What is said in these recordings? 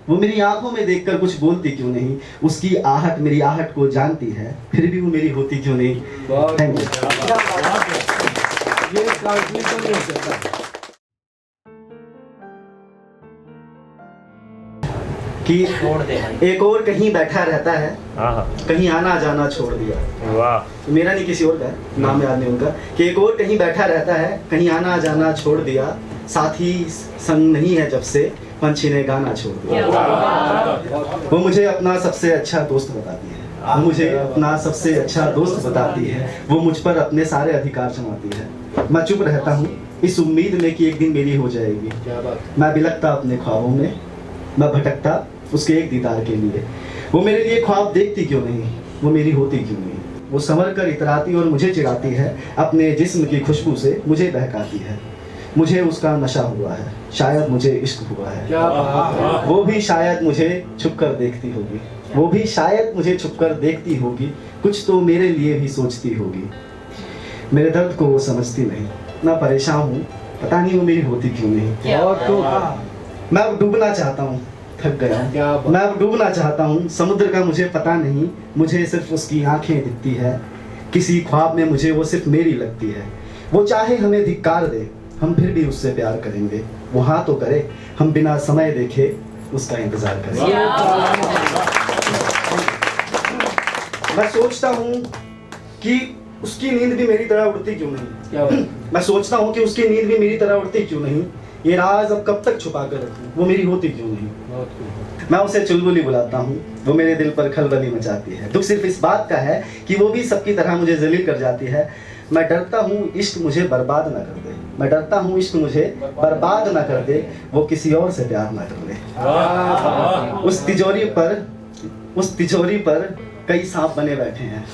वो मेरी आंखों में देखकर कुछ बोलती क्यों नहीं, उसकी आहट मेरी आहट को जानती है, फिर भी वो मेरी होती क्यों नहीं। Thank you. ये ट्रांसलेशन नहीं हो सकता कि एक और कहीं बैठा रहता है, कहीं आना जाना छोड़ दिया। वाह, मेरा नहीं, किसी और का है, नाम याद नहीं उनका। कि एक और कहीं बैठा रहता है, कहीं आना जाना छोड़ दिया, साथी संग नहीं है जब से पंछी ने गाना छोड़ दिया। वो मुझे अपना सबसे अच्छा दोस्त बताती है, वो मुझे अपना सबसे अच्छा दोस्त बताती है, वो मुझ पर अपने सारे अधिकार जमाती है। मैं चुप रहता हूँ इस उम्मीद में कि एक दिन मेरी हो जाएगी। मैं बिलखता अपने ख्वाबों में, मैं भटकता उसके एक दीदार के लिए। वो मेरे लिए ख्वाब देखती क्यों नहीं, वो मेरी होती क्यों नहीं। वो संभल कर इतराती और मुझे चिढ़ाती है, अपने जिस्म की खुशबू से मुझे बहकाती है। मुझे उसका नशा हुआ है, शायद मुझे इश्क हुआ है। वो भी शायद मुझे छुप कर देखती होगी, वो भी शायद मुझे छुप कर देखती होगी, कुछ तो मेरे लिए भी सोचती होगी। मेरे दर्द को वो समझती नहीं, मैं परेशान हूँ, पता नहीं वो मेरी होती क्यों नहीं। मैं अब डूबना चाहता हूँ, थक गया हूँ। मैं अब डूबना चाहता हूँ, समुद्र का मुझे पता नहीं, मुझे सिर्फ उसकी आंखें दिखती है। किसी ख्वाब में मुझे वो सिर्फ मेरी लगती है। वो चाहे हमें धिक्कार दे, हम फिर भी उससे प्यार करेंगे। वो हाँ तो करे, हम बिना समय देखे उसका इंतजार करेंगे। मैं सोचता हूँ कि उसकी नींद भी मेरी तरह उड़ती क्यों नहीं। मैं सोचता हूँ कि उसकी नींद भी मेरी तरह उड़ती क्यों नहीं। ये राज अब कब तक छुपा कर रखूं, वो मेरी होती क्यों नहीं। मैं उसे चुलबुली बुलाता हूँ, वो मेरे दिल पर खलबली मचाती है। दुख सिर्फ इस बात का है कि वो भी सबकी तरह मुझे जलील कर जाती है। मैं डरता हूँ इश्क मुझे बर्बाद ना कर दे, मैं डरता हूँ इश्क मुझे बर्बाद ना कर दे, वो किसी और से प्यार ना कर ले। उस तिजोरी पर कई सांप बने बैठे हैं।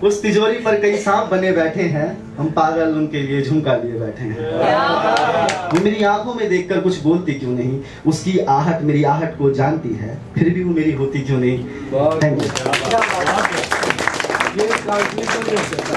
उस तिजोरी पर कई सांप बने बैठे हैं, हम पागल उनके लिए झुमका लिए बैठे हैं। वो मेरी आंखों में देखकर कुछ बोलती क्यों नहीं, उसकी आहट मेरी आहट को जानती है, फिर भी वो मेरी होती क्यों नहीं। Thank you. ये ट्रांसलेशन नहीं हो सकता।